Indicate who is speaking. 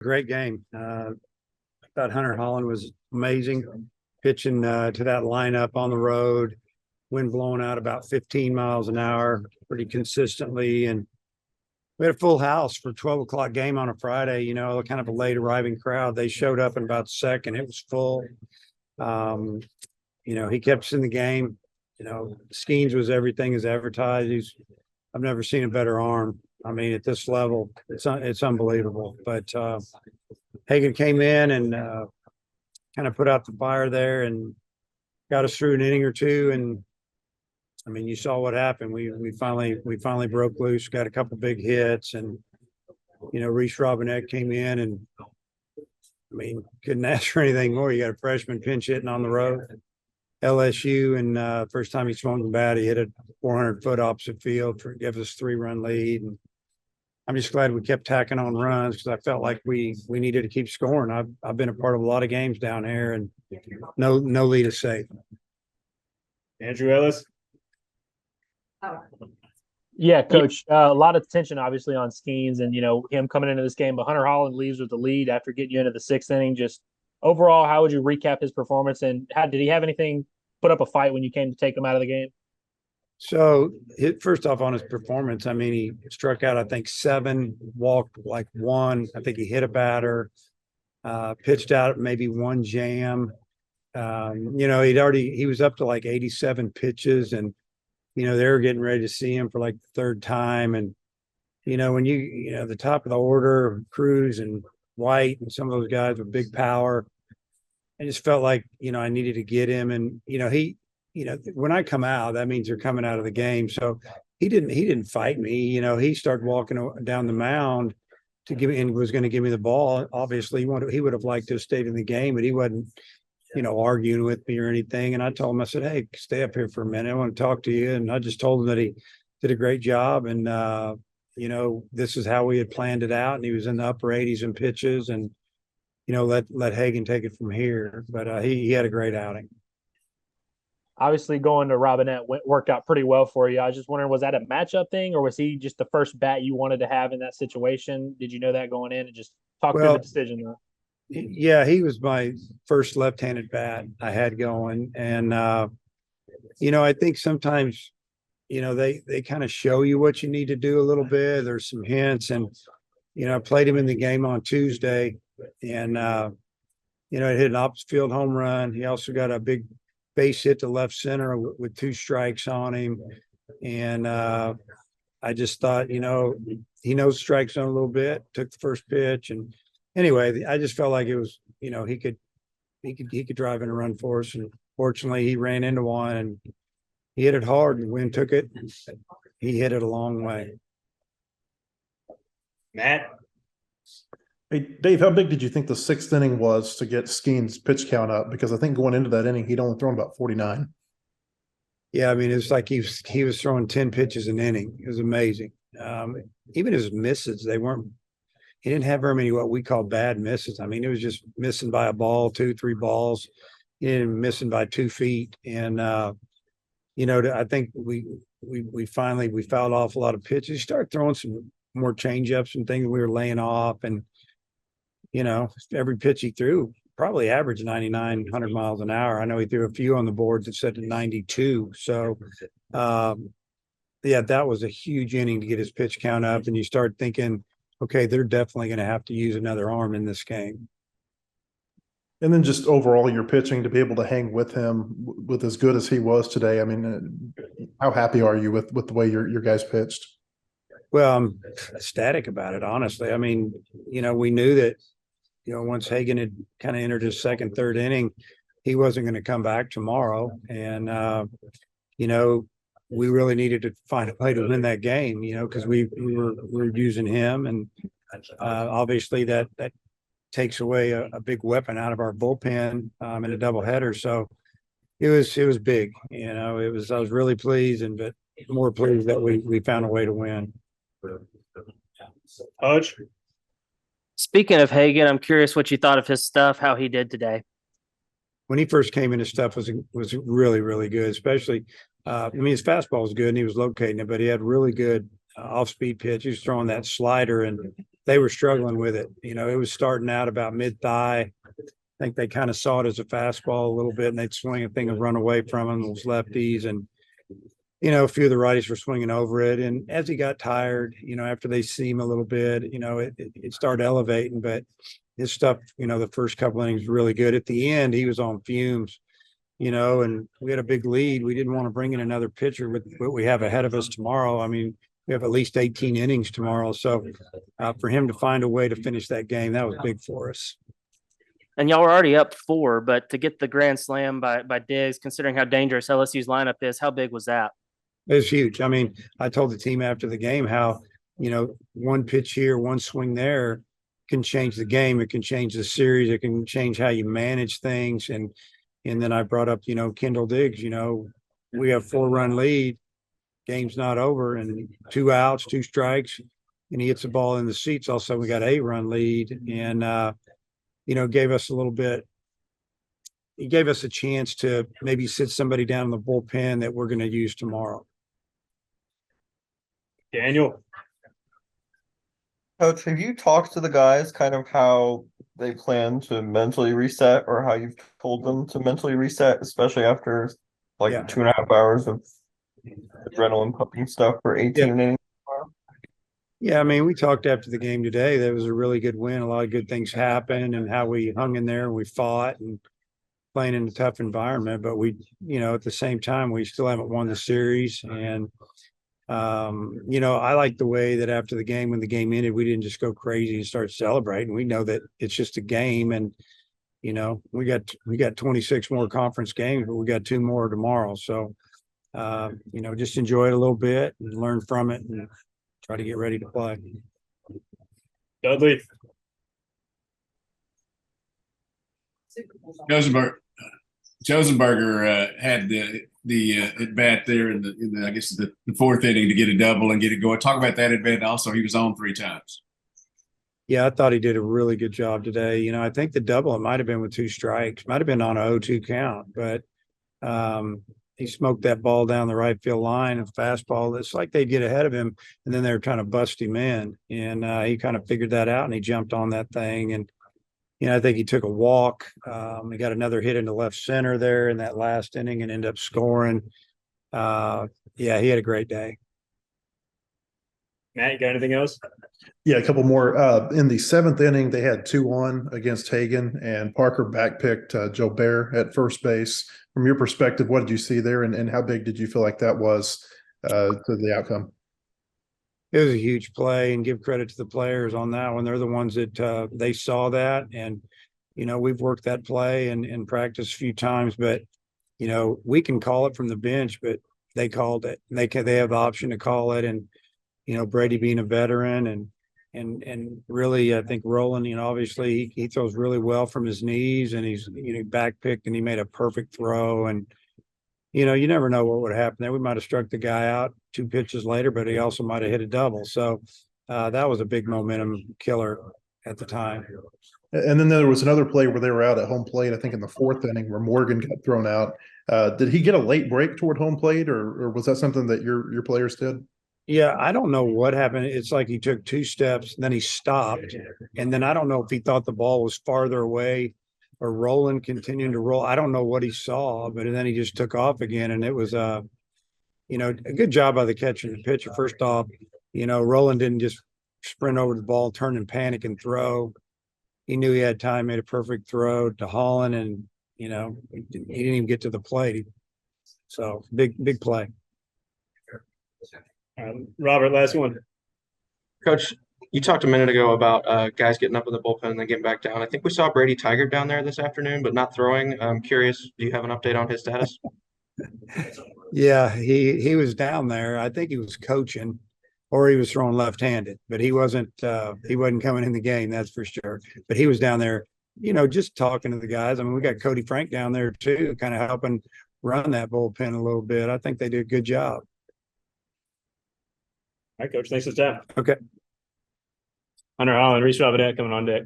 Speaker 1: Great game. Thought Hunter Holland was amazing pitching to that lineup on the road, wind blowing out about 15 miles an hour pretty consistently. And we had a full house for 12 o'clock game on a Friday, kind of a late arriving crowd. They showed up in about second. It was full. He kept us in the game. Skeens was everything as advertised. I've never seen a better arm. I mean, at this level, it's unbelievable. But Hagan came in and kind of put out the fire there and got us through an inning or two. And I mean, you saw what happened. We finally broke loose, got a couple big hits, and Reese Robinette came in and I mean, couldn't ask for anything more. You got a freshman pinch hitting on the road. LSU, and first time he swung the bat, he hit a 400-foot opposite field for give us 3-run lead. And I'm just glad we kept tacking on runs because I felt like we needed to keep scoring. I've been a part of a lot of games down here, and no lead is safe.
Speaker 2: Andrew Ellis.
Speaker 3: Yeah, Coach. A lot of tension, obviously, on Skeens and him coming into this game. But Hunter Holland leaves with the lead after getting you into the sixth inning. Just overall, how would you recap his performance? And did he have anything put up a fight when you came to take him out of the game?
Speaker 1: So, first off, on his performance, I mean, he struck out, I think, 7, walked like 1. I think he hit a batter, pitched out maybe 1 jam. He was up to like 87 pitches, and they were getting ready to see him for like the third time. And when the top of the order, Cruz and White and some of those guys with big power, I just felt like I needed to get him. And when I come out, that means they're coming out of the game. So he didn't fight me. He started walking down the mound to give me and was going to give me the ball. Obviously, he would have liked to have stayed in the game, but he wasn't arguing with me or anything. And I told him, I said, hey, stay up here for a minute. I want to talk to you. And I just told him that he did a great job. And, this is how we had planned it out. And he was in the upper 80s in pitches and, let Hagan take it from here. But he had a great outing.
Speaker 3: Obviously, going to Robinette worked out pretty well for you. I was just wondering, was that a matchup thing or was he just the first bat you wanted to have in that situation? Did you know that going in and just talk through the decision?
Speaker 1: Yeah, he was my first left-handed bat I had going. And, I think sometimes, they kind of show you what you need to do a little bit. There's some hints. And, I played him in the game on Tuesday and, it hit an opposite field home run. He also got a big base hit to left center with 2 strikes on him. And I just thought, he knows strike zone a little bit, took the first pitch. And anyway, I just felt like it was, he could drive in a run for us. And fortunately, he ran into one and he hit it hard and the wind took it. He hit it a long way.
Speaker 2: Matt.
Speaker 4: Hey, Dave, how big did you think the 6th inning was to get Skeen's pitch count up? Because I think going into that inning, he'd only thrown about 49.
Speaker 1: Yeah, I mean, it's like he was throwing 10 pitches an inning. It was amazing. Even his misses, he didn't have very many what we call bad misses. I mean, it was just missing by a ball, 2, 3 balls, missing by 2 feet. And, I think we fouled off a lot of pitches. He started throwing some more changeups and things we were laying off. And, every pitch he threw probably averaged 99, 100 miles an hour. I know he threw a few on the boards that said 92. So, that was a huge inning to get his pitch count up. And you start thinking, okay, they're definitely going to have to use another arm in this game.
Speaker 4: And then just overall, your pitching to be able to hang with him with as good as he was today. I mean, how happy are you with the way your guys pitched?
Speaker 1: Well, I'm ecstatic about it, honestly. I mean, we knew that, once Hagan had kind of entered his 2nd, 3rd inning, he wasn't going to come back tomorrow. And, we really needed to find a way to win that game, because we were using him. And obviously that takes away a big weapon out of our bullpen in a doubleheader. So it was big, I was really pleased but more pleased that we found a way to win.
Speaker 2: Hodge.
Speaker 5: Speaking of Hagan, I'm curious what you thought of his stuff, how he did today.
Speaker 1: When he first came in, his stuff was really, really good, especially his fastball was good and he was locating it, but he had really good off-speed pitch. He was throwing that slider, and they were struggling with it. It was starting out about mid-thigh. I think they kind of saw it as a fastball a little bit, and they'd swing a thing and run away from them, those lefties. And, a few of the righties were swinging over it. And as he got tired, after they see him a little bit, it started elevating. But his stuff, the first couple innings was really good. At the end, he was on fumes, and we had a big lead. We didn't want to bring in another pitcher with what we have ahead of us tomorrow. I mean, we have at least 18 innings tomorrow. So for him to find a way to finish that game, that was big for us.
Speaker 5: And y'all were already up 4, but to get the grand slam by Diggs, considering how dangerous LSU's lineup is, how big was that?
Speaker 1: It was huge. I mean, I told the team after the game how, one pitch here, one swing there can change the game. It can change the series. It can change how you manage things. And then I brought up, Kendall Diggs, we have 4-run lead. Game's not over, and 2 outs, 2 strikes, and he hits the ball in the seats. All of a sudden, we got 8-run lead, and gave us a little bit. He gave us a chance to maybe sit somebody down in the bullpen that we're going to use tomorrow.
Speaker 2: Daniel.
Speaker 6: Coach, have you talked to the guys kind of how they plan to mentally reset, or how you've told them to mentally reset, especially after like
Speaker 1: Yeah.
Speaker 6: 2.5 hours of adrenaline pumping stuff for 18 innings?
Speaker 1: Yeah, I mean, we talked after the game today. That was a really good win. A lot of good things happened, and how we hung in there and we fought and playing in a tough environment. But we, at the same time, we still haven't won the series. And, I like the way that after the game, when the game ended, we didn't just go crazy and start celebrating. We know that it's just a game, and we got 26 more conference games, but we got 2 more tomorrow. So, just enjoy it a little bit and learn from it and try to get ready to play.
Speaker 2: Dudley.
Speaker 7: Josenberger had the at bat there in the I guess the 4th inning to get a double and get it going. Talk about that at bat. Also, he was on 3 times.
Speaker 1: Yeah, I thought he did a really good job today. I think the double, it might have been with 2 strikes, might have been on a 0-2 count, but he smoked that ball down the right field line, a fastball. It's like they'd get ahead of him, and then they were trying to bust him in. And he kind of figured that out, and he jumped on that thing. And, I think he took a walk. He got another hit into left center there in that last inning and ended up scoring. Yeah, he had a great day.
Speaker 2: Matt, you got anything else?
Speaker 4: Yeah, a couple more. In the 7th inning, they had 2-1 against Hagen, and Parker backpicked Joe Bear at first base. From your perspective, what did you see there, and how big did you feel like that was to the outcome?
Speaker 1: It was a huge play, and give credit to the players on that one. They're the ones that they saw that, and we've worked that play and practiced a few times, but we can call it from the bench, but they called it. They have the option to call it, and Brady being a veteran and really, I think Roland, obviously he throws really well from his knees, and he's backpicked, and he made a perfect throw. And you never know what would happen there. We might have struck the guy out 2 pitches later, but he also might have hit a double. So that was a big momentum killer at the time.
Speaker 4: And then there was another play where they were out at home plate, I think in the 4th inning, where Morgan got thrown out. Did he get a late break toward home plate, or was that something that your players did?
Speaker 1: Yeah, I don't know what happened. It's like he took 2 steps, then he stopped. And then I don't know if he thought the ball was farther away or Roland continuing to roll. I don't know what he saw, but then he just took off again. And it was a good job by the catcher and the pitcher. First off, Roland didn't just sprint over the ball, turn and panic and throw. He knew he had time, made a perfect throw to Holland, and he didn't even get to the plate. So big play.
Speaker 2: Robert, last one.
Speaker 8: Coach, you talked a minute ago about guys getting up in the bullpen and then getting back down. I think we saw Brady Tiger down there this afternoon, but not throwing. I'm curious, do you have an update on his status?
Speaker 1: Yeah, he was down there. I think he was coaching, or he was throwing left-handed, but he wasn't coming in the game, that's for sure. But he was down there, just talking to the guys. I mean, we got Cody Frank down there too, kind of helping run that bullpen a little bit. I think they did a good job.
Speaker 2: All right, Coach. Thanks for the time.
Speaker 1: Okay.
Speaker 2: Hunter Holland, Reese Robinette coming on deck.